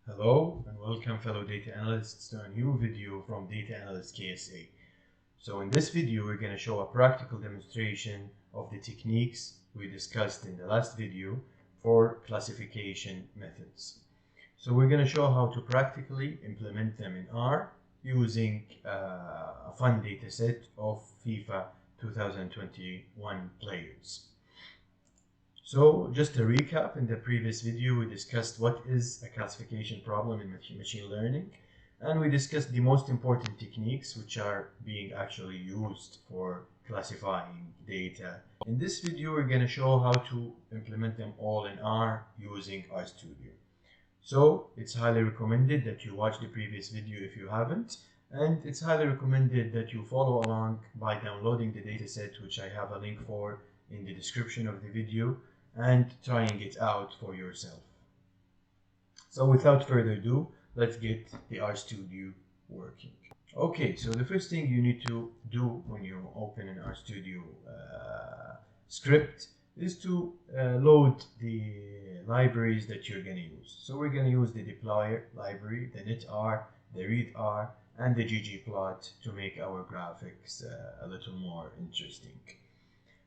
Hello and welcome fellow data analysts to a new video from Data Analyst KSA. So in this video we're going to show a practical demonstration of the techniques we discussed in the last video for classification methods. So we're going to show how to practically implement them in R using a fun data set of FIFA 2021 players. So just to recap, in the previous video we discussed what is a classification problem in machine learning, and we discussed the most important techniques which are being actually used for classifying data. In this video we're going to show how to implement them all in R using RStudio. So it's highly recommended that you watch the previous video if you haven't, and it's highly recommended that you follow along by downloading the dataset, which I have a link for in the description of the video, and trying it out for yourself. So without further ado, let's get the RStudio working. Okay, so the first thing you need to do when you open an RStudio script is to load the libraries that you're going to use. So we're going to use the deployer library, the netar, the readr, and the ggplot to make our graphics a little more interesting.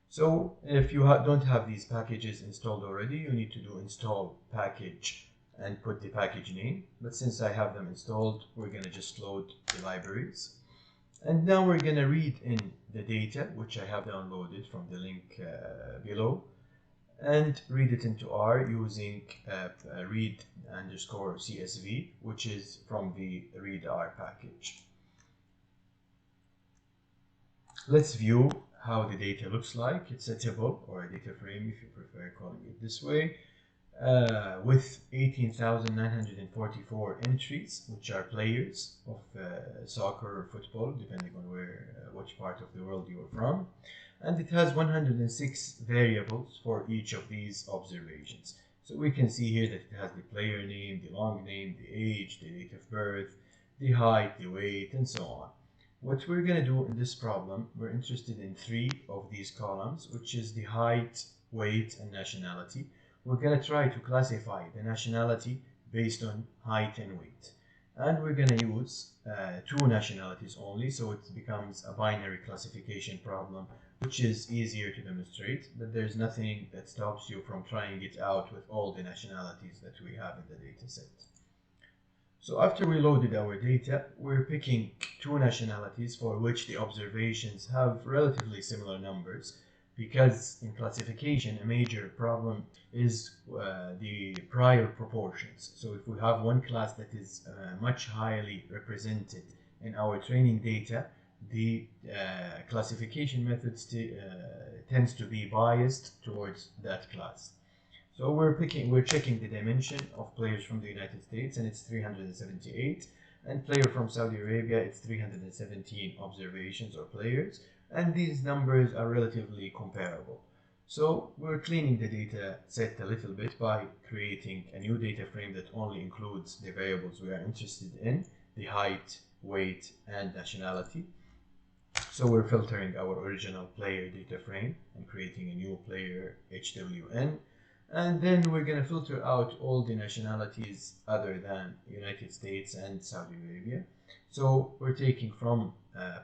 So if you don't have these packages installed already, you need to do install package and put the package name. But since I have them installed, we're going to just load the libraries. And now we're going to read in the data, which I have downloaded from the link below, and read it into R using read_CSV, which is from the readr package. Let's view how the data looks like. It's a table or a data frame, if you prefer calling it this way, with 18,944 entries, which are players of soccer or football, depending on which part of the world you are from. And it has 106 variables for each of these observations. So we can see here that it has the player name, the long name, the age, the date of birth, the height, the weight, and so on. What we're going to do in this problem, we're interested in 3 of these columns, which is the height, weight, and nationality. We're going to try to classify the nationality based on height and weight. And we're going to use 2 nationalities only, so it becomes a binary classification problem, which is easier to demonstrate, but there's nothing that stops you from trying it out with all the nationalities that we have in the data set. So after we loaded our data, we're picking 2 nationalities for which the observations have relatively similar numbers, because in classification a major problem is the prior proportions. So if we have one class that is much highly represented in our training data, the classification methods tends to be biased towards that class. So we're checking the dimension of players from the United States, and it's 378, and player from Saudi Arabia, it's 317 observations or players, and these numbers are relatively comparable. So we're cleaning the data set a little bit by creating a new data frame that only includes the variables we are interested in, the height, weight, and nationality. So we're filtering our original player data frame and creating a new player HWN. And then we're going to filter out all the nationalities other than United States and Saudi Arabia. So we're taking from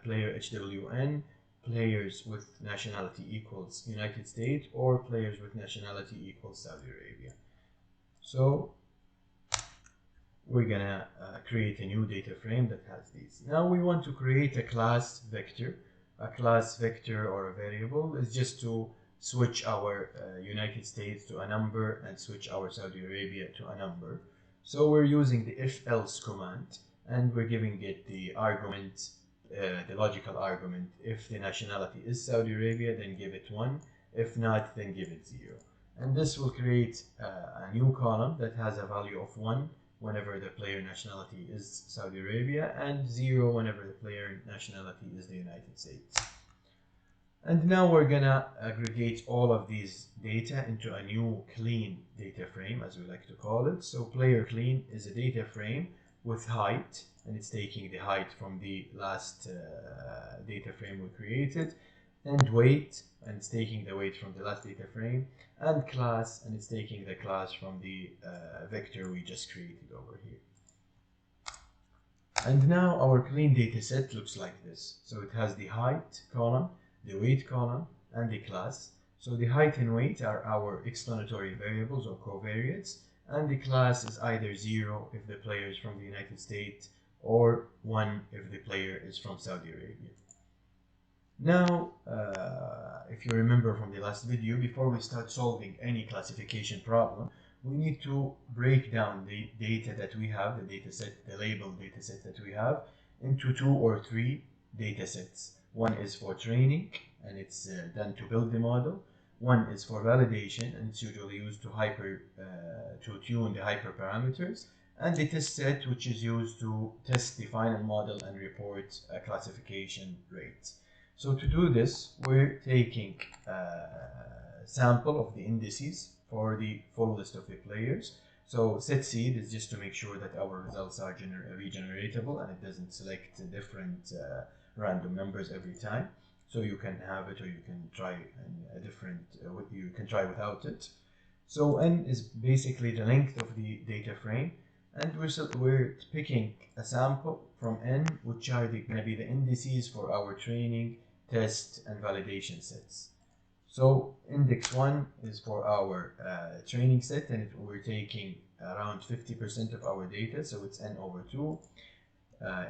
player HWN players with nationality equals United States or players with nationality equals Saudi Arabia. So we're going to create a new data frame that has these. Now we want to create a class vector. A class vector or a variable is just to switch our United States to a number and switch our Saudi Arabia to a number. So we're using the if-else command, and we're giving it the argument, the logical argument. If the nationality is Saudi Arabia, then give it 1. If not, then give it 0. And this will create a new column that has a value of 1 whenever the player nationality is Saudi Arabia, and 0 whenever the player nationality is the United States. And now we're gonna aggregate all of these data into a new clean data frame, as we like to call it. So player clean is a data frame with height, and it's taking the height from the last data frame we created. and weight, and it's taking the weight from the last data frame, and class, and it's taking the class from the vector we just created over here. And now our clean data set looks like this. So it has the height column, the weight column, and the class. So the height and weight are our explanatory variables or covariates, and the class is either 0 if the player is from the United States or 1 if the player is from Saudi Arabia. Now, if you remember from the last video, before we start solving any classification problem, we need to break down the data that we have, the data set, the labeled data set that we have, into 2 or 3 data sets. One is for training, and it's done to build the model. One is for validation, and it's usually used to tune the hyperparameters. And the test set, which is used to test the final model and report a classification rate. So to do this, we're taking a sample of the indices for the full list of the players. So set seed is just to make sure that our results are regeneratable and it doesn't select different random numbers every time. So you can have it, or you can try a different, you can try without it. So n is basically the length of the data frame, and we're picking a sample from n, which are going to be the indices for our training, test, and validation sets. So index 1 is for our training set, and we're taking around 50% of our data, so it's n over 2.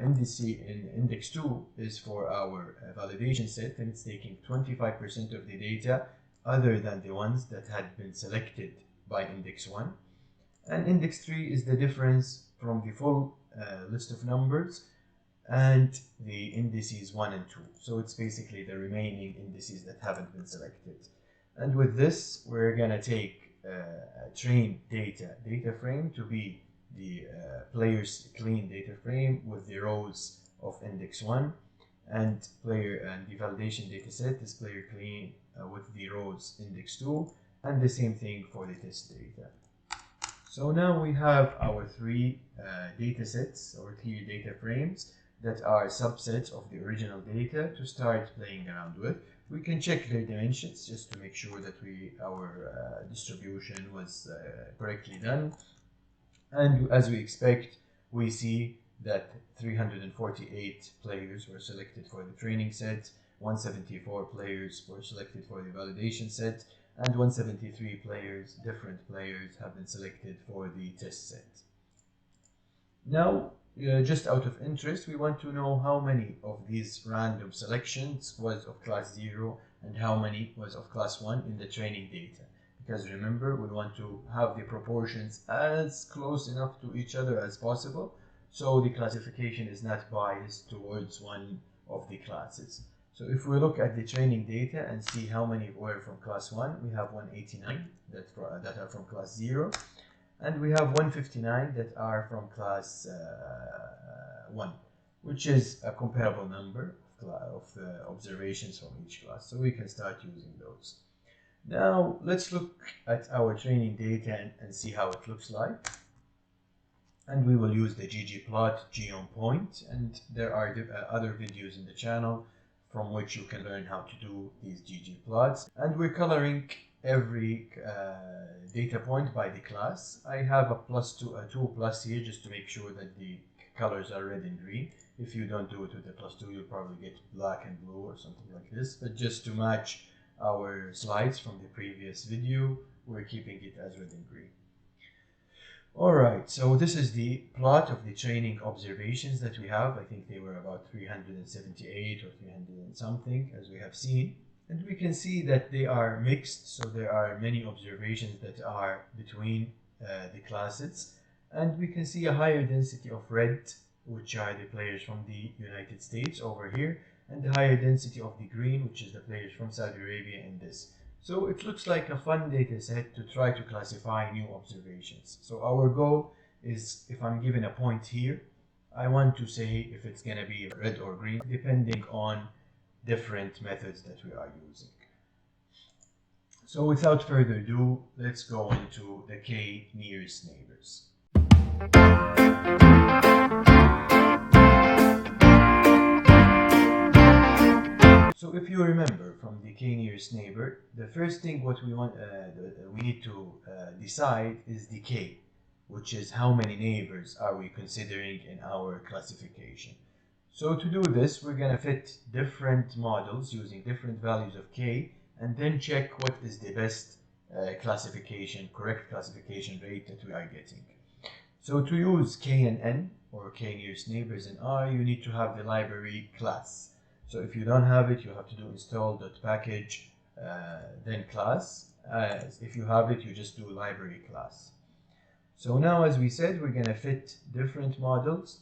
Index 2 is for our validation set, and it's taking 25% of the data other than the ones that had been selected by index 1. And index 3 is the difference from the full list of numbers and the indices 1 and 2. So it's basically the remaining indices that haven't been selected. And with this, we're going to take a trained data frame to be the player's clean data frame with the rows of index 1, and the validation data set is player clean with the rows index 2, and the same thing for the test data. So now we have our 3 data sets or 3 data frames that are subsets of the original data to start playing around with. We can check their dimensions just to make sure that our distribution was correctly done. And as we expect, we see that 348 players were selected for the training set, 174 players were selected for the validation set, and 173 players, different players, have been selected for the test set. Now, just out of interest, we want to know how many of these random selections was of class 0 and how many was of class 1 in the training data. Because remember, we want to have the proportions as close enough to each other as possible, so the classification is not biased towards one of the classes. So if we look at the training data and see how many were from class 1, we have 189 that are from class 0, and we have 159 that are from class 1, which is a comparable number of observations from each class. So we can start using those. Now let's look at our training data and see how it looks like. And we will use the ggplot geopoint, and there are other videos in the channel from which you can learn how to do these ggplots. And we're coloring every data point by the class. I have a 2 plus here just to make sure that the colors are red and green. If you don't do it with the +2, you'll probably get black and blue or something like this. But just to match our slides from the previous video, we're keeping it as red and green. Alright, so this is the plot of the training observations that we have. I think they were about 378 or 300 and something, as we have seen. And we can see that they are mixed, so there are many observations that are between the classes. And we can see a higher density of red, which are the players from the United States over here, and the higher density of the green, which is the players from Saudi Arabia in this. So it looks like a fun data set to try to classify new observations. So our goal is, if I'm given a point here, I want to say if it's going to be red or green, depending on different methods that we are using. So without further ado, let's go into the K nearest neighbors. So So if you remember from the k nearest neighbor, the first thing what we want, we need to decide is the k, which is how many neighbors are we considering in our classification. So to do this, we're going to fit different models using different values of k, and then check what is the best correct classification rate that we are getting. So to use k and n, or k nearest neighbors in R, you need to have the library class. So if you don't have it, you have to do install.package, then class. If you have it, you just do library class. So now, as we said, we're going to fit different models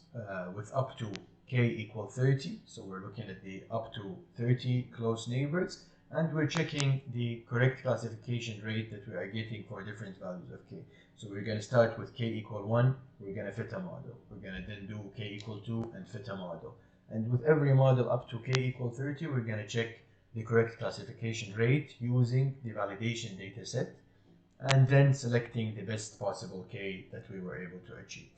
with up to k equal 30. So we're looking at the up to 30 close neighbors, and we're checking the correct classification rate that we are getting for different values of k. So we're going to start with k equal 1, we're going to fit a model. We're going to then do k equal 2 and fit a model. And with every model up to k equal 30, we're going to check the correct classification rate using the validation data set, and then selecting the best possible k that we were able to achieve.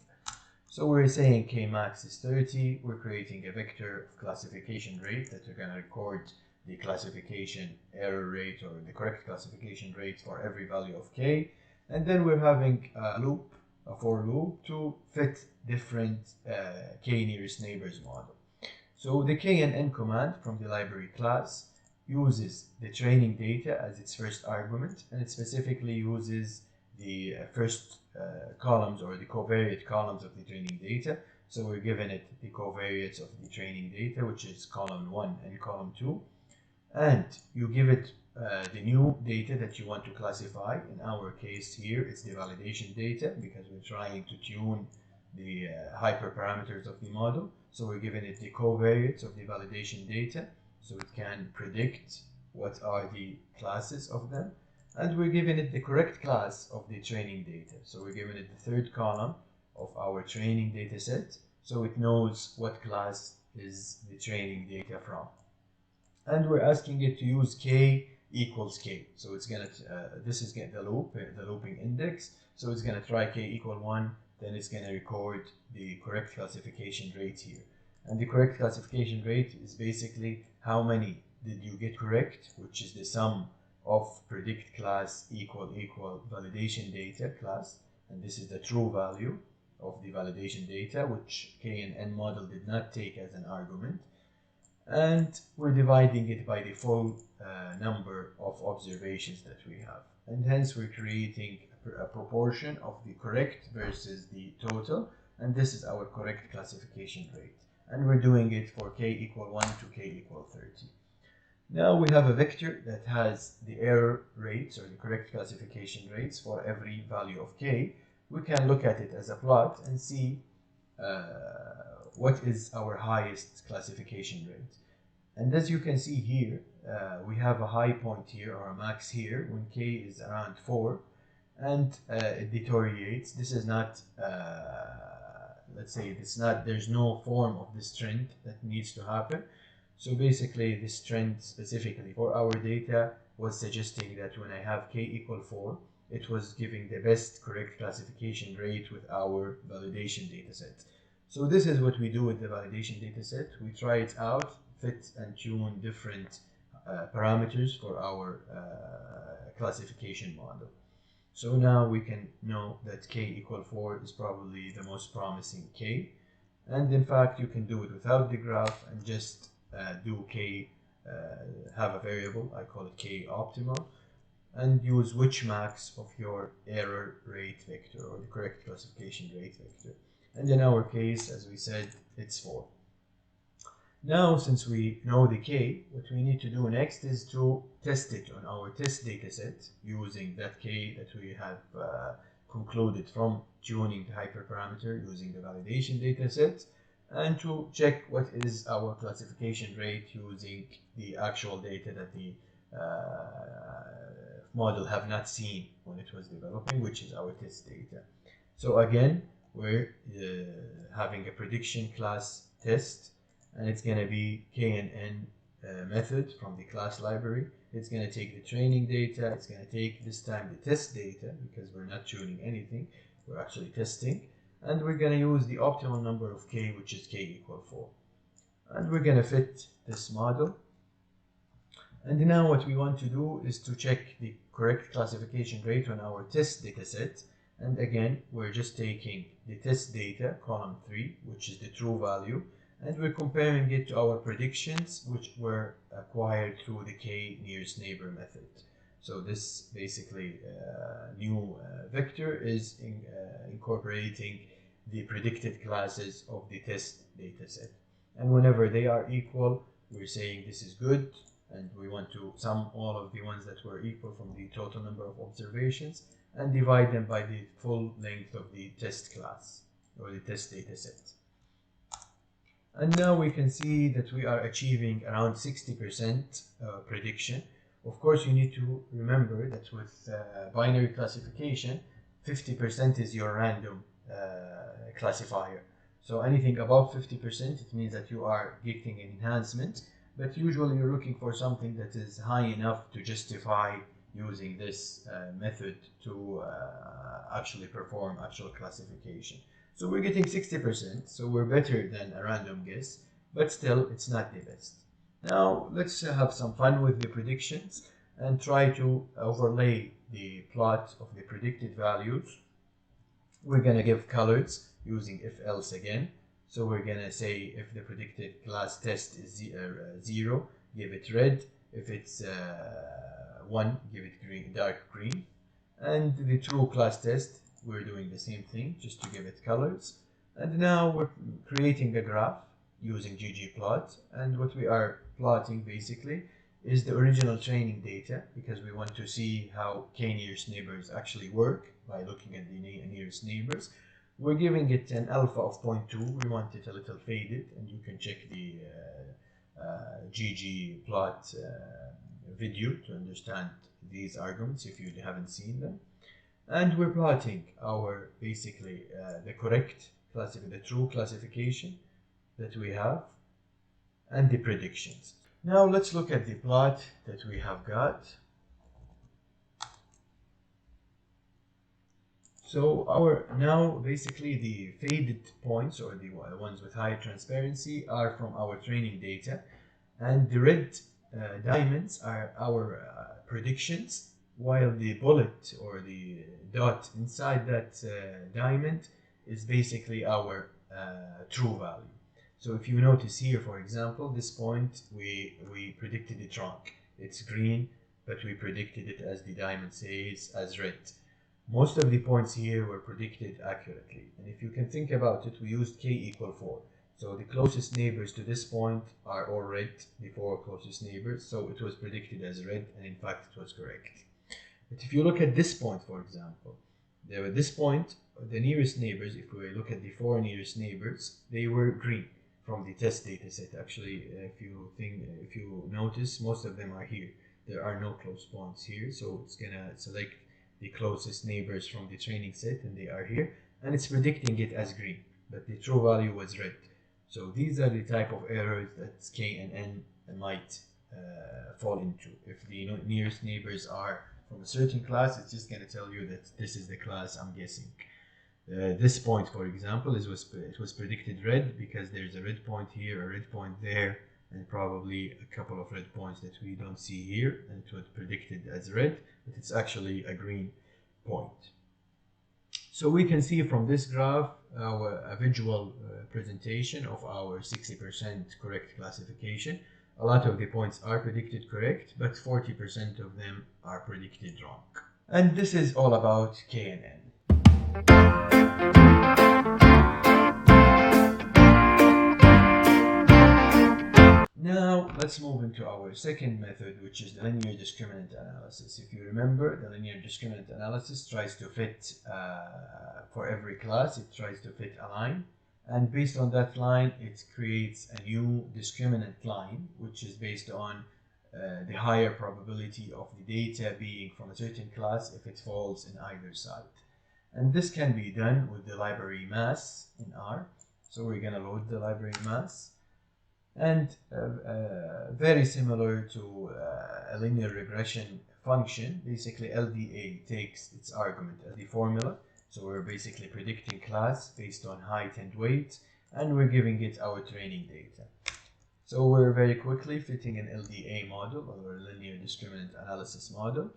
So we're saying k max is 30, we're creating a vector of classification rate that we're going to record the classification error rate, or the correct classification rate for every value of k, and then we're having a loop, a for loop, to fit different k nearest neighbors model. So the k and n command from the library class uses the training data as its first argument, and it specifically uses the first columns, or the covariate columns of the training data. So we're giving it the covariates of the training data, which is column 1 and column 2. And you give it the new data that you want to classify. In our case here, it's the validation data, because we're trying to tune the hyperparameters of the model. So we're giving it the covariates of the validation data, so it can predict what are the classes of them. And we're giving it the correct class of the training data. So we're giving it the third column of our training data set, so it knows what class is the training data from. And we're asking it to use k equals k. So it's gonna this is the looping index. So it's gonna try k equal 1, then it's gonna record the correct classification rate here. And the correct classification rate is basically how many did you get correct, which is the sum of predict class equal validation data class, and this is the true value of the validation data, which k and n model did not take as an argument. And we're dividing it by the full number of observations that we have, and hence we're creating a proportion of the correct versus the total, and this is our correct classification rate, and we're doing it for k equal 1 to k equal 30. Now we have a vector that has the error rates, or the correct classification rates, for every value of k. We can look at it as a plot and see what is our highest classification rate. And as you can see here, we have a high point here, or a max here, when k is around 4, and it deteriorates. This is not, let's say, there's no form of this trend that needs to happen. So basically, this trend specifically for our data was suggesting that when I have k equal 4, it was giving the best correct classification rate with our validation data set. So this is what we do with the validation data set. We try it out, fit and tune different parameters for our classification model. So now we can know that k equal 4 is probably the most promising k. And in fact, you can do it without the graph and just do k, have a variable, I call it k optimal, and use which max of your error rate vector, or the correct classification rate vector. And in our case, as we said, it's 4. Now, since we know the k, what we need to do next is to test it on our test data set using that k that we have concluded from tuning the hyperparameter using the validation data set, and to check what is our classification rate using the actual data that the model have not seen when it was developing, which is our test data. So again, we're having a prediction class test, and it's going to be k and n method from the class library. It's going to take the training data, it's going to take this time the test data, because we're not tuning anything, we're actually testing, and we're going to use the optimal number of k, which is k equal 4. And we're going to fit this model And now what we want to do is to check the correct classification rate on our test data set. And again, we're just taking the test data, column 3, which is the true value, and we're comparing it to our predictions, which were acquired through the k-nearest neighbor method. So this basically new vector is incorporating the predicted classes of the test data set. And whenever they are equal, we're saying this is good, and we want to sum all of the ones that were equal from the total number of observations and divide them by the full length of the test class or the test data set. And now we can see that we are achieving around 60% prediction. Of course, you need to remember that with binary classification, 50% is your random classifier. So anything above 50%, it means that you are getting an enhancement, but usually you're looking for something that is high enough to justify using this method to actually perform actual classification. So we're getting 60%, so we're better than a random guess, but still it's not the best. Now let's have some fun with the predictions and try to overlay the plot of the predicted values. We're going to give colors using if-else again. So we're going to say if the predicted class test is 0, give it red. If it's 1, give it green, dark green. And the true class test, we're doing the same thing, just to give it colors. And now we're creating a graph using ggplot. And what we are plotting basically is the original training data, because we want to see how k-nearest neighbors actually work by looking at the nearest neighbors. We're giving it an alpha of 0.2. We want it a little faded, and you can check the ggplot video to understand these arguments if you haven't seen them. And we're plotting our basically the correct the true classification that we have and the predictions. Now let's look at the plot that we have got. So now basically the faded points, or the ones with high transparency, are from our training data, and the red diamonds are our predictions, while the bullet or the dot inside that diamond is basically our true value. So if you notice here, for example, this point we predicted it wrong. It's green, but we predicted it, as the diamond says, as red. Most of the points here were predicted accurately, and if you can think about it, we used k equal 4. So the closest neighbors to this point are all red, the 4 closest neighbors, so it was predicted as red, and in fact it was correct. But if you look at this point, for example, this point, the nearest neighbors, if we look at the 4 nearest neighbors, they were green from the test data set. Actually, if you notice, most of them are here. There are no close points here, so it's gonna select the closest neighbors from the training set, and they are here, and it's predicting it as green, but the true value was red. So these are the type of errors that k and n might fall into. If the nearest neighbors are from a certain class, it's just going to tell you that this is the class I'm guessing. This point, for example, it was predicted red because there's a red point here, a red point there, and probably a couple of red points that we don't see here, and it was predicted as red, but it's actually a green point. So we can see from this graph a visual presentation of our 60% correct classification. A lot of the points are predicted correct, but 40% of them are predicted wrong. And this is all about k and n. Now let's move into our second method, which is the linear discriminant analysis. If you remember, the linear discriminant analysis tries to fit for every class, it tries to fit a line, and based on that line it creates a new discriminant line, which is based on the higher probability of the data being from a certain class if it falls in either side. And this can be done with the library mass in R. So we're going to load the library mass. And very similar to a linear regression function, basically LDA takes its argument as the formula. So we're basically predicting class based on height and weight, and we're giving it our training data. So we're very quickly fitting an LDA model, or linear discriminant analysis model.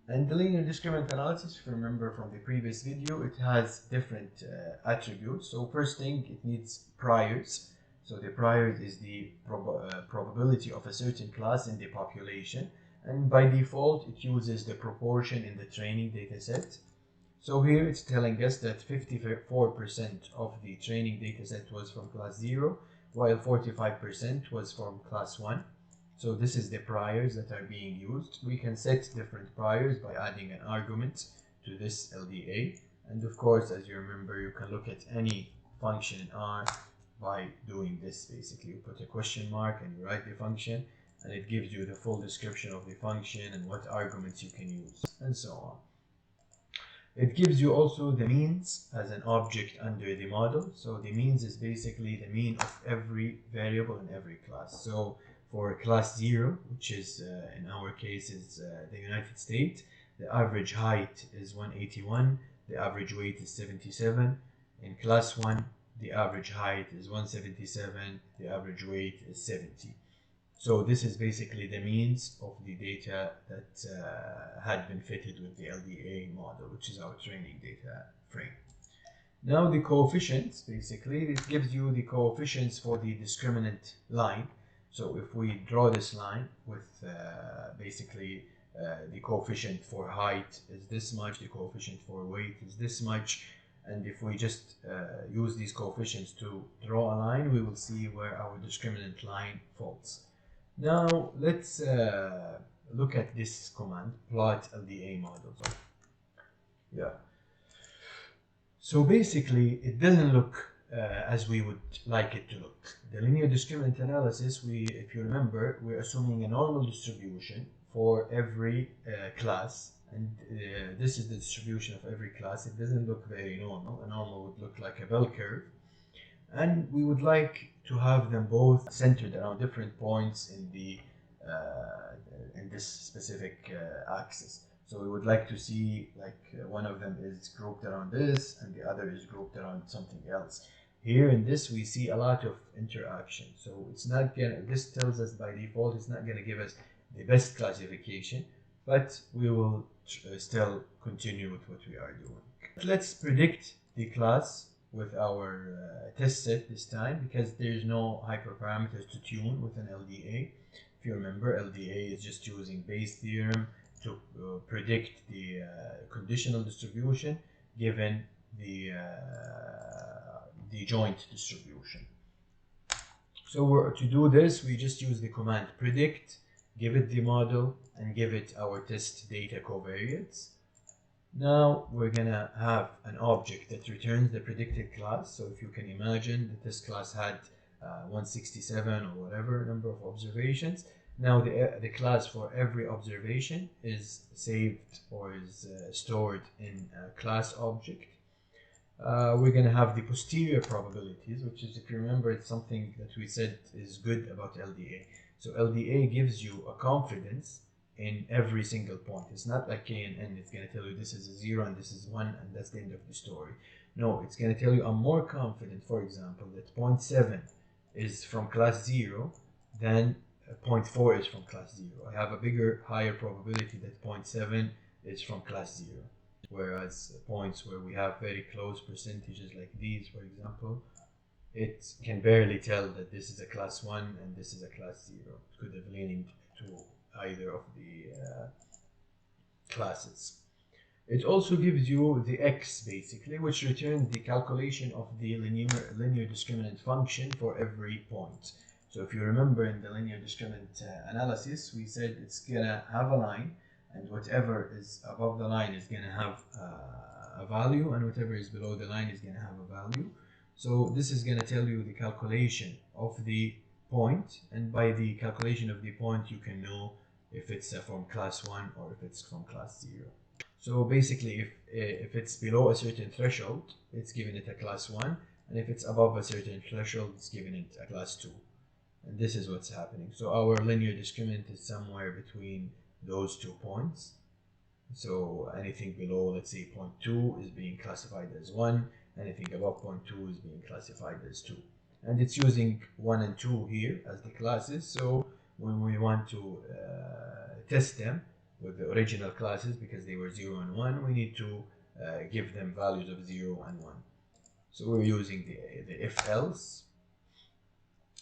And the linear discriminant analysis, if you remember from the previous video, it has different attributes. So first thing, it needs priors. So the priors is the probability of a certain class in the population. And by default, it uses the proportion in the training data set. So here it's telling us that 54% of the training data set was from class 0, while 45% was from class 1. So this is the priors that are being used. We can set different priors by adding an argument to this LDA. And of course, as you remember, you can look at any function in R by doing this. Basically, you put a question mark and you write the function, and it gives you the full description of the function and what arguments you can use, and so on. It gives you also the means as an object under the model. So the means is basically the mean of every variable in every class. So for class 0, which is in our case is the United States, the average height is 181, the average weight is 77. In class 1, the average height is 177, the average weight is 70. So this is basically the means of the data that had been fitted with the LDA model, which is our training data frame. Now the coefficients, basically, it gives you the coefficients for the discriminant line. So if we draw this line with basically the coefficient for height is this much, the coefficient for weight is this much, and if we just use these coefficients to draw a line, we will see where our discriminant line falls. Now let's look at this command, plot LDA models. Yeah. So basically, it doesn't look as we would like it to look. The linear discriminant analysis, if you remember, we're assuming a normal distribution for every class, and this is the distribution of every class. It doesn't look very normal. A normal would look like a bell curve, and we would like to have them both centered around different points in the in this specific axis. So we would like to see like one of them is grouped around this and the other is grouped around something else. Here in this we see a lot of interaction. So it's not gonna, this tells us by default it's not gonna give us the best classification, but we will still continue with what we are doing. Let's predict the class with our test set this time, because there's no hyperparameters to tune with an LDA. If you remember, LDA is just using Bayes' theorem to predict the conditional distribution given the joint distribution. So to do this, we just use the command predict, give it the model, and give it our test data covariates. Now we're gonna have an object that returns the predicted class. So if you can imagine that this class had 167 or whatever number of observations. Now the class for every observation is saved or is stored in a class object. We're gonna have the posterior probabilities, which is, if you remember, it's something that we said is good about LDA. So LDA gives you a confidence in every single point. It's not like K and N. It's going to tell you this is a 0 and this is 1 and that's the end of the story. No, it's going to tell you I'm more confident, for example, that 0.7 is from class 0 than 0.4 is from class 0. I have a higher probability that 0.7 is from class 0. Whereas points where we have very close percentages like these, for example, it can barely tell that this is a class 1 and this is a class 0. It could have leaned to either of the classes. It also gives you the x, basically, which returns the calculation of the linear discriminant function for every point. So if you remember in the linear discriminant analysis, we said it's gonna have a line, and whatever is above the line is gonna have a value, and whatever is below the line is gonna have a value. So this is gonna tell you the calculation of the point, and by the calculation of the point you can know if it's from class 1 or if it's from class 0. So basically if it's below a certain threshold, it's giving it a class 1, and if it's above a certain threshold, it's giving it a class 2. And this is what's happening. So our linear discriminant is somewhere between those 2 points. So anything below, let's say 0.2, is being classified as 1. Anything above 0.2 is being classified as 2. and it's using 1 and 2 here as the classes. So when we want to test them with the original classes, because they were 0 and 1, we need to give them values of 0 and 1. So we're using the if else.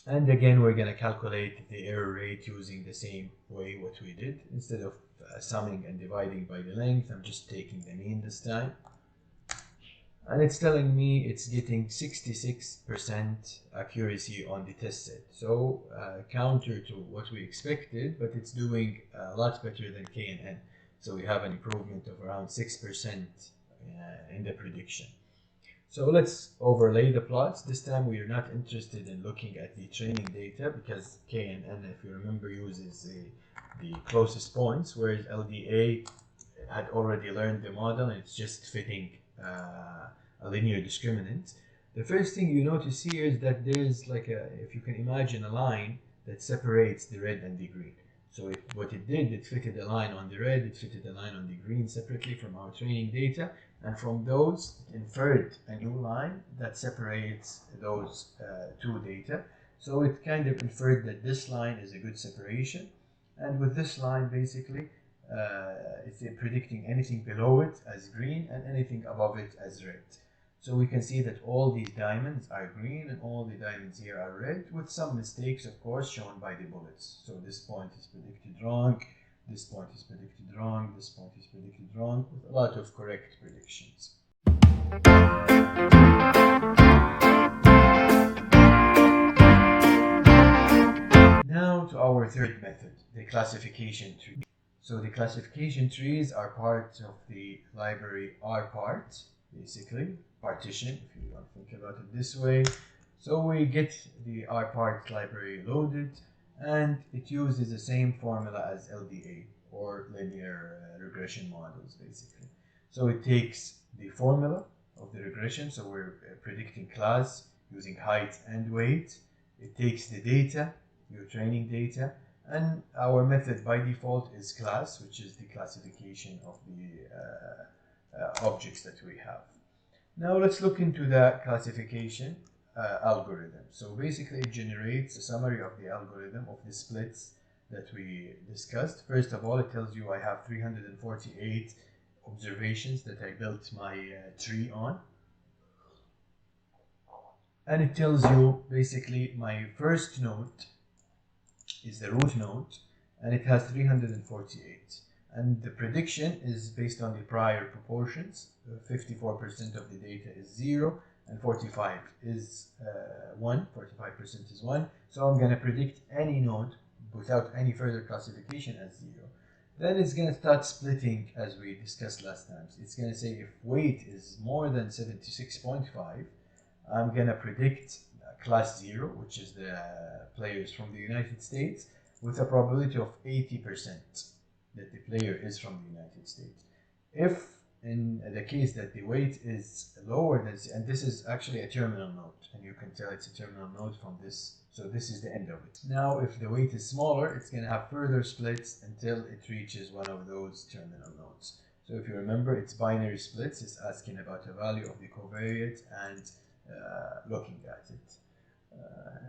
And again, we're going to calculate the error rate using the same way what we did. Instead of summing and dividing by the length, I'm just taking the mean this time. And it's telling me it's getting 66% accuracy on the test set. So counter to what we expected, but it's doing a lot better than K and N. So we have an improvement of around 6% in the prediction. So let's overlay the plots. This time we are not interested in looking at the training data, because K and N, if you remember, uses the closest points, whereas LDA had already learned the model and it's just fitting a linear discriminant. The first thing you notice here is that there's like if you can imagine a line that separates the red and the green. So what it did, it fitted a line on the red, it fitted a line on the green separately from our training data, and from those it inferred a new line that separates those two data. So it kind of inferred that this line is a good separation, and with this line basically it's predicting anything below it as green and anything above it as red. So we can see that all these diamonds are green and all the diamonds here are red, with some mistakes, of course, shown by the bullets. So this point is predicted wrong, this point is predicted wrong, this point is predicted wrong, with a lot of correct predictions. Now to our third method, the classification tree. So the classification trees are part of the library rpart, basically, partition, if you want to think about it this way. So we get the rpart library loaded, and it uses the same formula as LDA, or linear regression models, basically. So it takes the formula of the regression, so we're predicting class using height and weight. It takes the data, your training data, and our method by default is class, which is the classification of the objects that we have. Now let's look into the classification algorithm. So basically it generates a summary of the algorithm of the splits that we discussed. First of all, it tells you I have 348 observations that I built my tree on. And it tells you basically my first node is the root node, and it has 348. And the prediction is based on the prior proportions. 54% of the data is 0, and 45 is 1. 45% is 1. So I'm going to predict any node without any further classification as 0. Then it's going to start splitting, as we discussed last time. It's going to say if weight is more than 76.5, I'm going to predict class 0, which is the players from the United States, with a probability of 80% that the player is from the United States. If in the case that the weight is lower than, and this is actually a terminal node, and you can tell it's a terminal node from this, so this is the end of it. Now if the weight is smaller, it's going to have further splits until it reaches one of those terminal nodes. So if you remember, it's binary splits. It's asking about a value of the covariate and looking at it.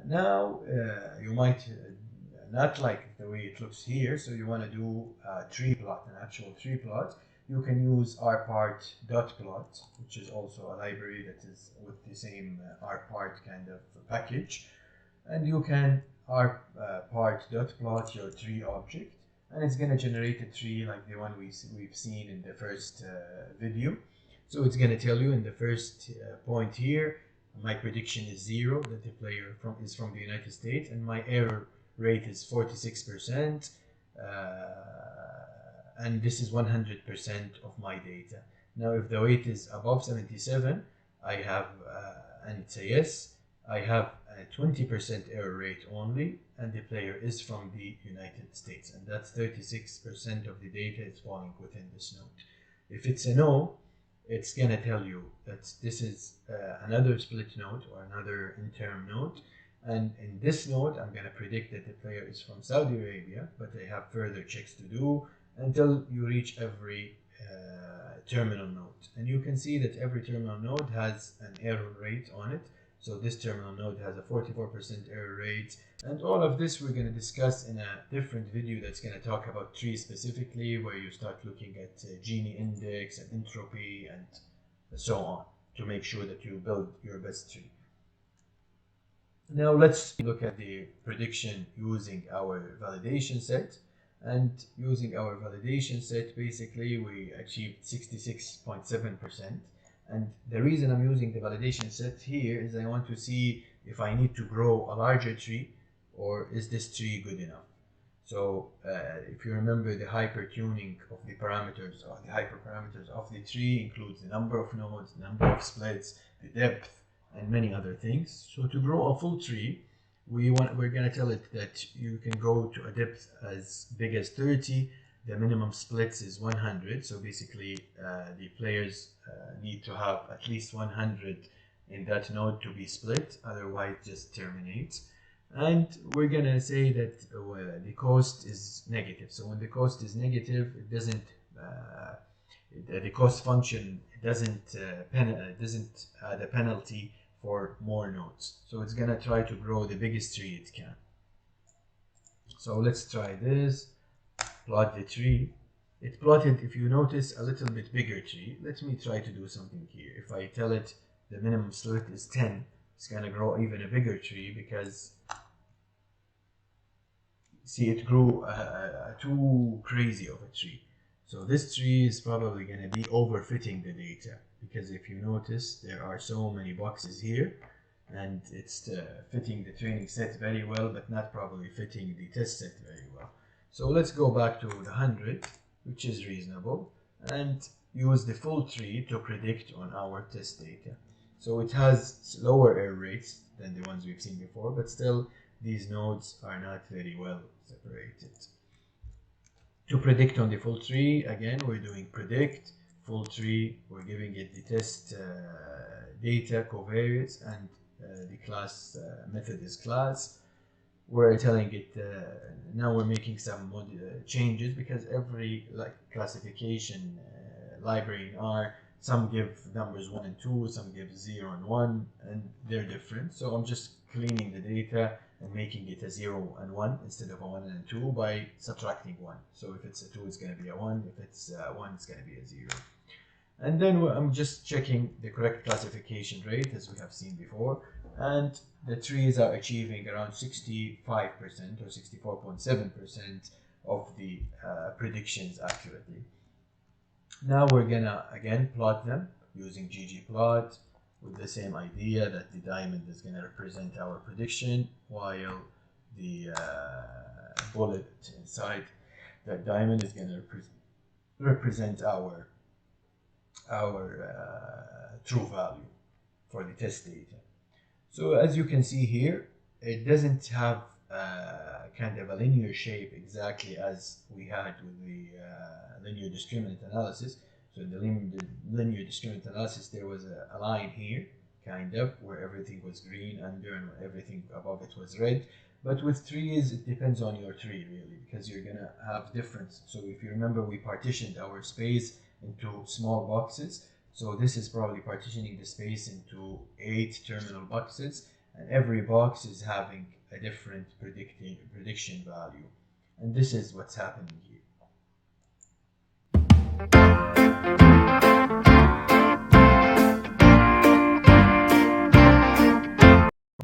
Now you might not like the way it looks here, so you want to do a tree plot, an actual tree plot. You can use rpart.plot, which is also a library that is with the same rpart kind of package, and you can rpart.plot your tree object, and it's going to generate a tree like the one we've seen in the first video. So it's going to tell you in the first point here, my prediction is 0, that the player is from the United States, and my error rate is 46%, and this is 100% of my data. Now if the weight is above 77, I have, and it's a yes, I have a 20% error rate only, and the player is from the United States, and that's 36% of the data is falling within this node. If it's a no, it's going to tell you that this is another split node or another interim node, and in this node I'm going to predict that the player is from Saudi Arabia, but I have further checks to do until you reach every terminal node. And you can see that every terminal node has an error rate on it. So this terminal node has a 44% error rate. And all of this we're going to discuss in a different video that's going to talk about trees specifically, where you start looking at Gini index and entropy and so on to make sure that you build your best tree. Now let's look at the prediction using our validation set. And using our validation set, basically we achieved 66.7%. And the reason I'm using the validation set here is I want to see if I need to grow a larger tree or is this tree good enough. So if you remember, the hypertuning of the parameters or the hyperparameters of the tree includes the number of nodes, the number of splits, the depth, and many other things. So to grow a full tree, we're going to tell it that you can go to a depth as big as 30. The minimum splits is 100. So basically, the players need to have at least 100 in that node to be split. Otherwise, just terminate. And we're going to say that the cost is negative. So when the cost is negative, it doesn't the cost function doesn't add a penalty for more nodes. So it's gonna try to grow the biggest tree it can. So let's try this. Plot the tree. It plotted, if you notice, a little bit bigger tree. Let me try to do something here. If I tell it the minimum split is 10, it's gonna grow even a bigger tree because see, it grew too crazy of a tree. So this tree is probably going to be overfitting the data, because if you notice, there are so many boxes here and it's fitting the training set very well, but not probably fitting the test set very well. So let's go back to the 100, which is reasonable, and use the full tree to predict on our test data. So it has lower error rates than the ones we've seen before, but still these nodes are not very well separated. To predict on the full tree, again, we're doing predict, full tree, we're giving it the test data covariates, and the class method is class. We're telling it, now we're making some changes, because every classification library in R, some give numbers 1 and 2, some give 0 and 1, and they're different. So I'm just cleaning the data and making it a 0 and 1 instead of a 1 and a 2 by subtracting 1. So if it's a 2, it's going to be a 1. If it's a 1, it's going to be a 0. And then I'm just checking the correct classification rate, as we have seen before. And the trees are achieving around 65% or 64.7% of the predictions accurately. Now we're going to, again, plot them using ggplot, with the same idea that the diamond is going to represent our prediction, while the bullet inside that diamond is going to represent our true value for the test data. So as you can see here, it doesn't have kind of a linear shape exactly as we had with the linear discriminant analysis. So in the linear discriminant analysis, there was a line here, kind of, where everything was green under and everything above it was red. But with trees, it depends on your tree, really, because you're going to have different. So if you remember, we partitioned our space into small boxes. So this is probably partitioning the space into 8 terminal boxes, and every box is having a different prediction value. And this is what's happening here.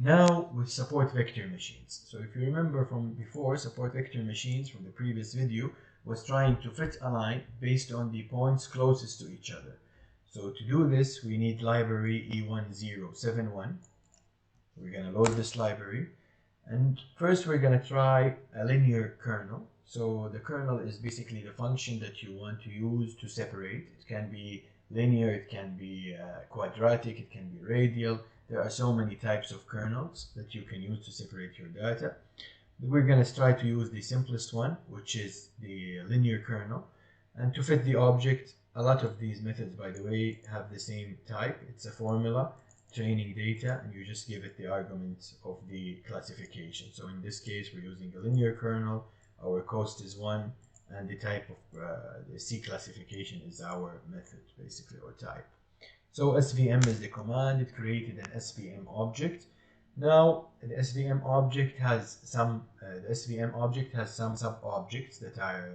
Now with support vector machines. So if you remember from before, support vector machines from the previous video was trying to fit a line based on the points closest to each other. So to do this, we need library E1071. We're going to load this library. And first we're going to try a linear kernel. So the kernel is basically the function that you want to use to separate. It can be linear, it can be quadratic, it can be radial. There are so many types of kernels that you can use to separate your data. We're going to try to use the simplest one, which is the linear kernel. And to fit the object, a lot of these methods, by the way, have the same type. It's a formula, training data, and you just give it the argument of the classification. So in this case, we're using a linear kernel. Our cost is 1, and the type of the C classification is our method, basically, or type. So SVM is the command. It created an SVM object. Now the SVM object has some sub-objects that are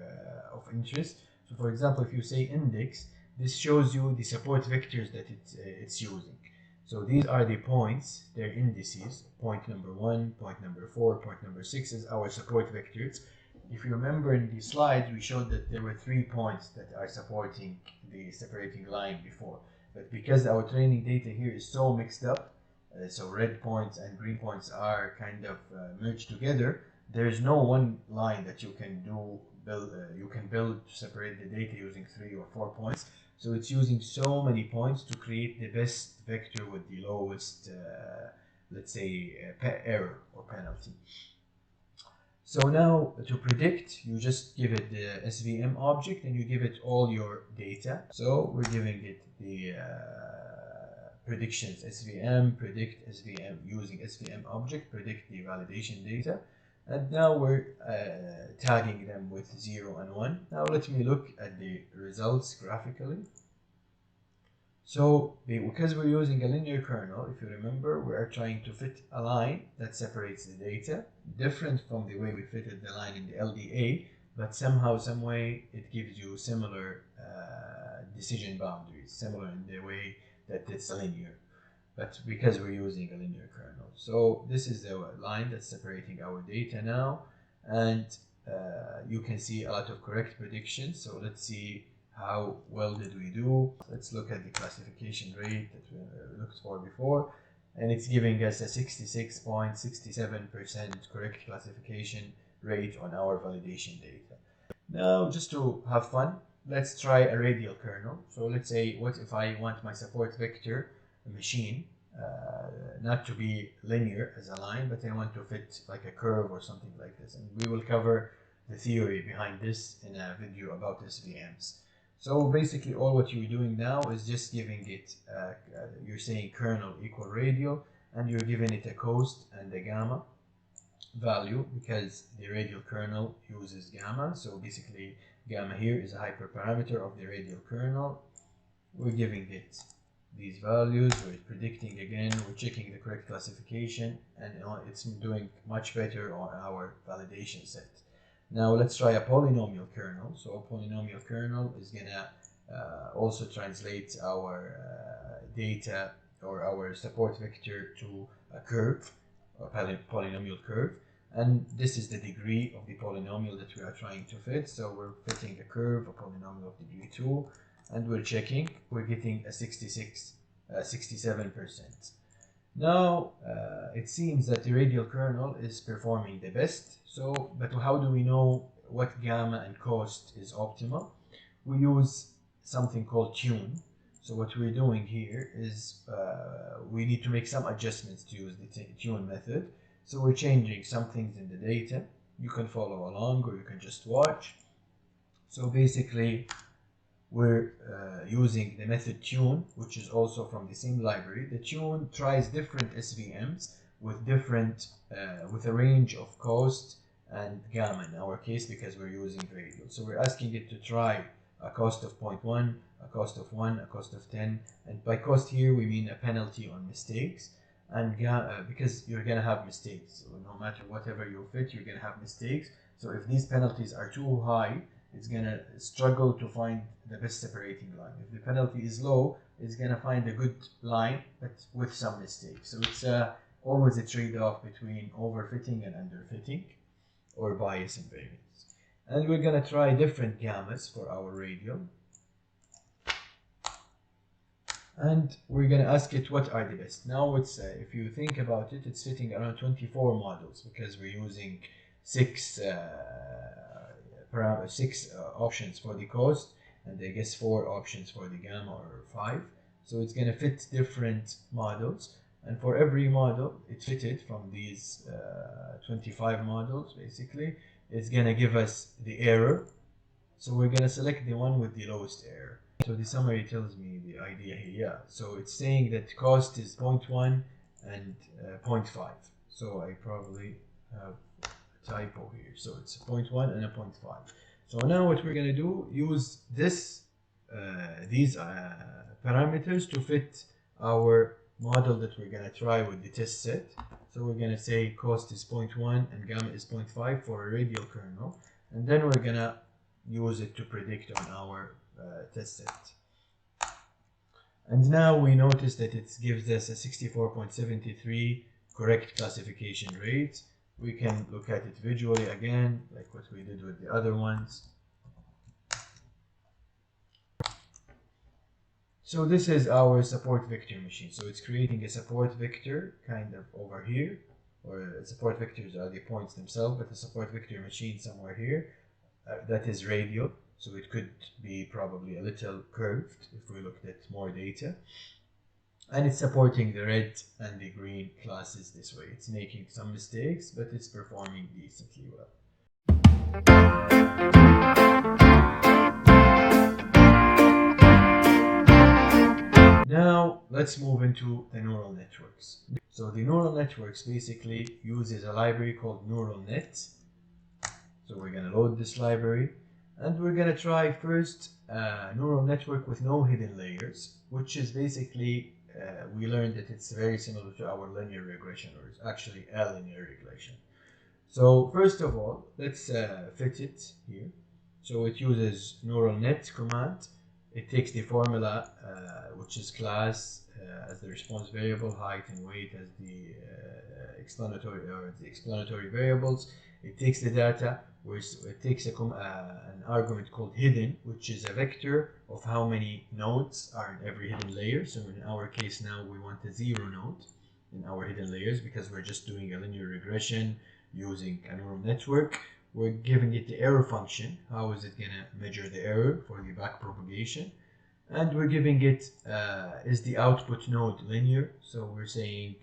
of interest. So for example, if you say index, this shows you the support vectors that it's using. So these are the points, they're indices. Point number 1, point number 4, point number 6 is our support vectors. If you remember in the slides, we showed that there were 3 points that are supporting the separating line before. But because our training data here is so mixed up, so red points and green points are kind of merged together, there's no one line that you can build to separate the data using 3 or 4 points. So it's using so many points to create the best vector with the lowest, let's say, error or penalty. So now to predict, you just give it the SVM object and you give it all your data. So we're giving it the predictions SVM, predict SVM, using SVM object, predict the validation data. And now we're tagging them with 0 and 1. Now let me look at the results graphically. So because we're using a linear kernel, if you remember, we are trying to fit a line that separates the data, different from the way we fitted the line in the LDA, but somehow, some way, it gives you similar decision boundaries, similar in the way that it's linear, but because we're using a linear kernel. So this is the line that's separating our data now, and you can see a lot of correct predictions. So let's see how well did we do. Let's look at the classification rate that we looked for before, and it's giving us a 66.67% correct classification rate on our validation data. Now, just to have fun, let's try a radial kernel. So let's say, what if I want my support vector machine not to be linear as a line, but I want to fit like a curve or something like this, and we will cover the theory behind this in a video about SVMs. So basically all what you're doing now is just giving it, you're saying kernel equal radial, and you're giving it a cost and a gamma value because the radial kernel uses gamma. So basically gamma here is a hyperparameter of the radial kernel. We're giving it these values, we're predicting again, we're checking the correct classification, and it's doing much better on our validation set. Now let's try a polynomial kernel. So a polynomial kernel is gonna also translate our data or our support vector to a curve, a polynomial curve, and this is the degree of the polynomial that we are trying to fit. So we're fitting a curve, a polynomial of degree 2, and we're checking, we're getting a 67%. Now it seems that the radial kernel is performing the best. So, but how do we know what gamma and cost is optimal? We use something called tune. So what we're doing here is we need to make some adjustments to use the tune method. So we're changing some things in the data. You can follow along or you can just watch. So basically we're using the method tune, which is also from the same library. The tune tries different SVMs with different with a range of cost and gamma in our case because we're using radial. So we're asking it to try a cost of 0.1, a cost of 1, a cost of 10, and by cost here we mean a penalty on mistakes, and because you're gonna have mistakes. So no matter whatever you fit, you're gonna have mistakes. So if these penalties are too high, it's gonna struggle to find the best separating line. If the penalty is low, it's gonna find a good line, but with some mistakes. So it's always a trade-off between overfitting and underfitting, or bias and variance. And we're gonna try different gammas for our radial. And we're gonna ask it what are the best. Now it's if you think about it, it's fitting around 24 models because we're using six options for the cost, and I guess 4 options for the gamma, or 5. So it's gonna fit different models, and for every model it fitted from these 25 models, basically it's gonna give us the error. So we're gonna select the one with the lowest error. So the summary tells me the idea here. Yeah, so it's saying that cost is 0.1 and 0.5. So I probably have a typo here. So it's a 0.1 and a 0.5. So now what we're gonna do, use this these parameters to fit our model that we're going to try with the test set. So we're going to say cost is 0.1 and gamma is 0.5 for a radial kernel, and then we're going to use it to predict on our test set. And now we notice that it gives us a 64.73 correct classification rate. We can look at it visually again, like what we did with the other ones. So this is our support vector machine. So it's creating a support vector kind of over here, or support vectors are the points themselves, but the support vector machine somewhere here that is radial. So it could be probably a little curved if we looked at more data. And it's supporting the red and the green classes this way. It's making some mistakes, but it's performing decently well. Now let's move into the neural networks. So the neural networks basically uses a library called neural net. So we're going to load this library, and we're going to try first a neural network with no hidden layers, which is basically we learned that it's very similar to our linear regression, or it's actually a linear regression. So first of all, let's fit it here. So it uses neural net command. It takes the formula, which is class as the response variable, height and weight as the explanatory variables. It takes the data, which it takes an argument called hidden, which is a vector of how many nodes are in every hidden layer. So in our case now we want a 0 node in our hidden layers because we're just doing a linear regression using a neural network. We're giving it the error function. How is it going to measure the error for the back propagation? And we're giving it, is the output node linear? So we're saying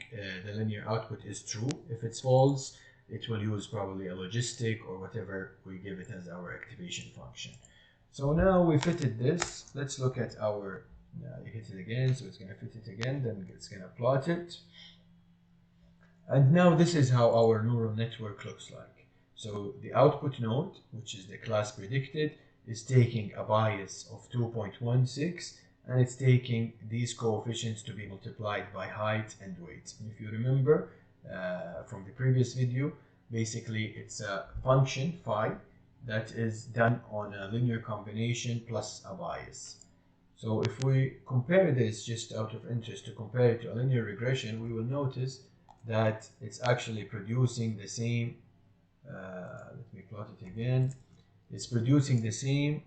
the linear output is true. If it's false, it will use probably a logistic or whatever we give it as our activation function. So now we fitted this. Let's look at our, you hit it again, so it's going to fit it again, then it's going to plot it. And now this is how our neural network looks like. So the output node, which is the class predicted, is taking a bias of 2.16, and it's taking these coefficients to be multiplied by height and weight. And if you remember from the previous video, basically it's a function phi that is done on a linear combination plus a bias. So if we compare this, just out of interest, to compare it to a linear regression, we will notice that it's actually producing the same. Let me plot it again. It's producing the same.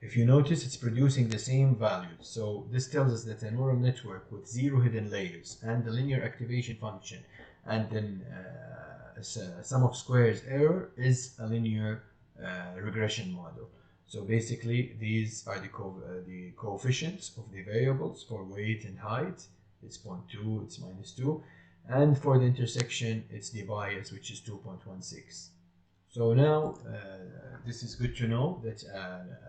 If you notice, it's producing the same values. So this tells us that a neural network with 0 hidden layers and the linear activation function and then sum of squares error is a linear regression model. So basically these are the coefficients of the variables for weight and height. It's 0.2, it's -2. And for the intersection, it's the bias, which is 2.16. So now, this is good to know that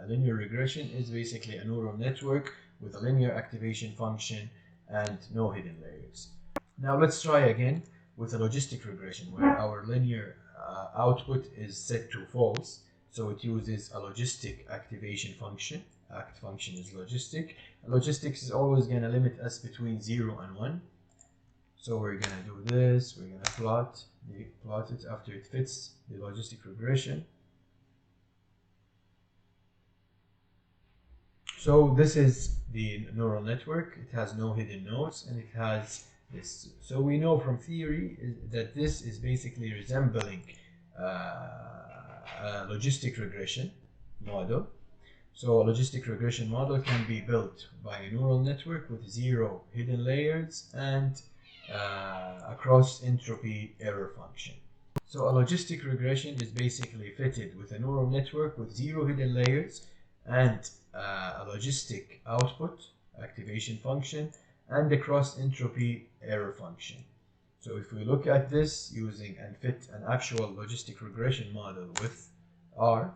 a linear regression is basically a neural network with a linear activation function and no hidden layers. Now let's try again with a logistic regression where our linear output is set to false. So it uses a logistic activation function. Act function is logistic. Logistics is always going to limit us between 0 and 1. So we're going to do this, we're going to plot it after it fits the logistic regression. So this is the neural network. It has no hidden nodes and it has this. So we know from theory that this is basically resembling a logistic regression model. So a logistic regression model can be built by a neural network with 0 hidden layers and a cross entropy error function. So a logistic regression is basically fitted with a neural network with 0 hidden layers and a logistic output activation function and a cross entropy error function. So if we look at this using and fit an actual logistic regression model with R,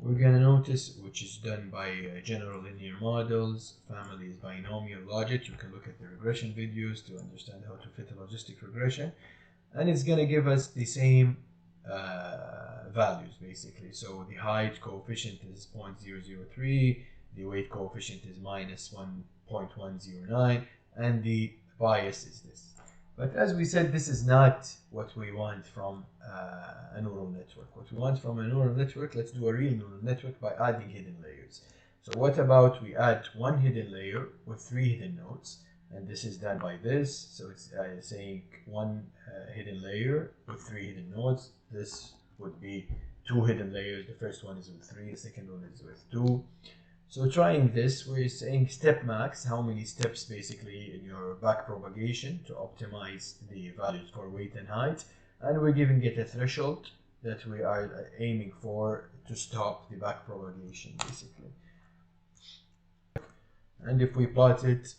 we're going to notice, which is done by general linear models, families, binomial logic. You can look at the regression videos to understand how to fit a logistic regression. And it's going to give us the same values basically. So the height coefficient is 0.003, the weight coefficient is minus 1.109, and the bias is this. But as we said, this is not what we want from a neural network. What we want from a neural network, let's do a real neural network by adding hidden layers. So what about we add one hidden layer with 3 hidden nodes, and this is done by this. So it's saying one hidden layer with 3 hidden nodes. This would be 2 hidden layers. The first one is with 3, the second one is with 2. So trying this, we're saying step max, how many steps basically in your back propagation to optimize the values for weight and height. And we're giving it a threshold that we are aiming for to stop the back propagation basically. And if we plot it,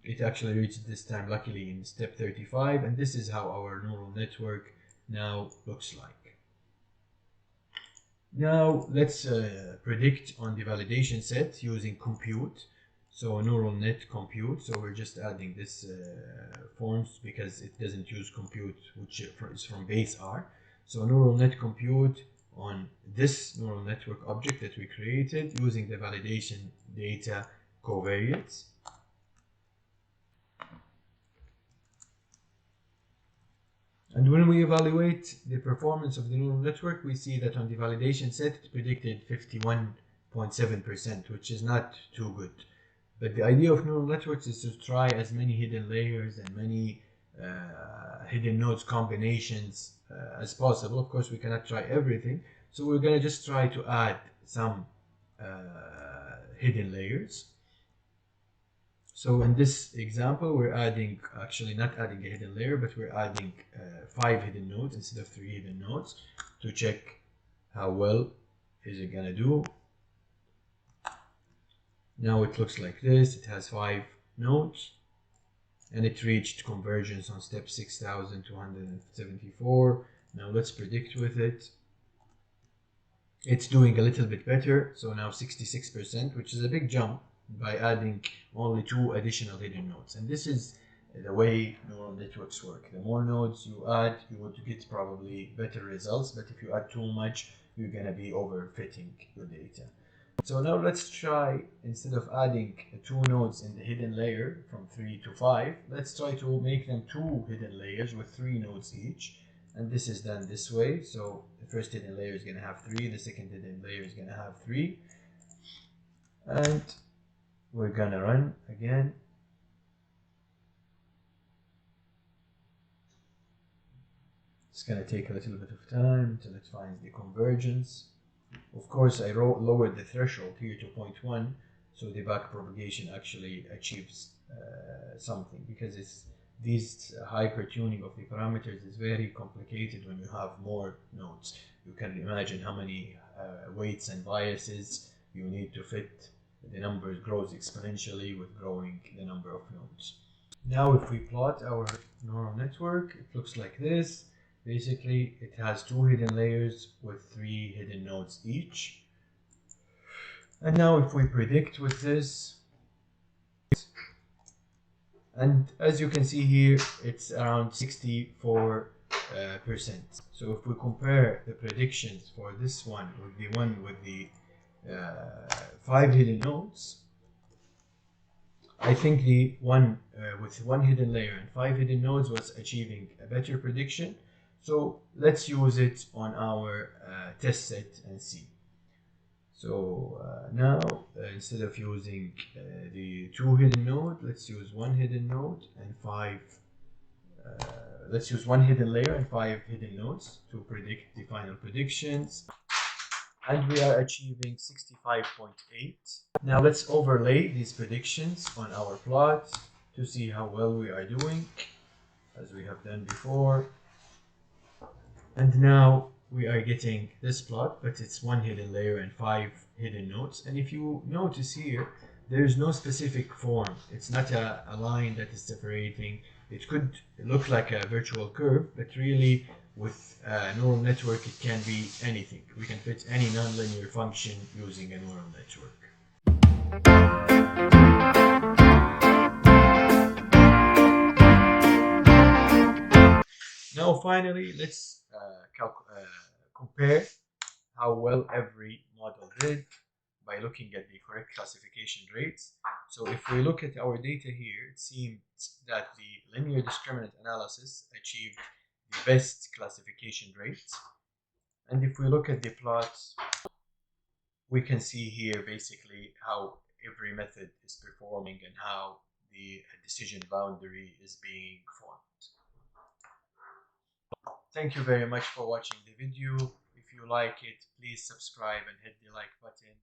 it actually reached this time luckily in step 35, and this is how our neural network now looks like. Now let's predict on the validation set using compute. So neural net compute. So we're just adding this forms because it doesn't use compute, which is from base R. So neural net compute on this neural network object that we created using the validation data covariates. And when we evaluate the performance of the neural network, we see that on the validation set, it predicted 51.7%, which is not too good. But the idea of neural networks is to try as many hidden layers and many hidden nodes combinations as possible. Of course, we cannot try everything. So we're going to just try to add some hidden layers. So in this example, we're adding, actually not adding a hidden layer, but we're adding 5 hidden nodes instead of 3 hidden nodes to check how well is it gonna do. Now it looks like this. It has 5 nodes and it reached convergence on step 6274. Now let's predict with it. It's doing a little bit better. So now 66%, which is a big jump, by adding only 2 additional hidden nodes. And this is the way neural networks work. The more nodes you add, you would get probably better results, but if you add too much, you're going to be overfitting your data. So now let's try, instead of adding 2 nodes in the hidden layer from 3 to 5, let's try to make them 2 hidden layers with 3 nodes each. And this is done this way. So the first hidden layer is going to have 3, the second hidden layer is going to have 3. And we're gonna run again. It's gonna take a little bit of time until it finds the convergence. Of course, I lowered the threshold here to 0.1, so the back propagation actually achieves something, because these hyper-tuning of the parameters is very complicated when you have more nodes. You can imagine how many weights and biases you need to fit. The number grows exponentially with growing the number of nodes. Now if we plot our neural network, it looks like this. Basically, it has 2 hidden layers with 3 hidden nodes each. And now if we predict with this, and as you can see here, it's around 64%. So if we compare the predictions for this one with the one with the 5 hidden nodes, I think the one with 1 hidden layer and 5 hidden nodes was achieving a better prediction. So let's use it on our test set and see. So now instead of using the 2 hidden node, let's use 1 hidden node and 5. Let's use 1 hidden layer and 5 hidden nodes to predict the final predictions. And we are achieving 65.8. Now let's overlay these predictions on our plot to see how well we are doing, as we have done before. And now we are getting this plot, but it's 1 hidden layer and 5 hidden nodes. And if you notice here, there is no specific form. It's not a line that is separating. It could look like a virtual curve, but really with a neural network, it can be anything. We can fit any nonlinear function using a neural network. Now finally, let's compare how well every model did by looking at the correct classification rates. So if we look at our data here, it seems that the linear discriminant analysis achieved the best classification rates. And if we look at the plots, we can see here basically how every method is performing and how the decision boundary is being formed. Thank you very much for watching the video. If you like it, please subscribe and hit the like button.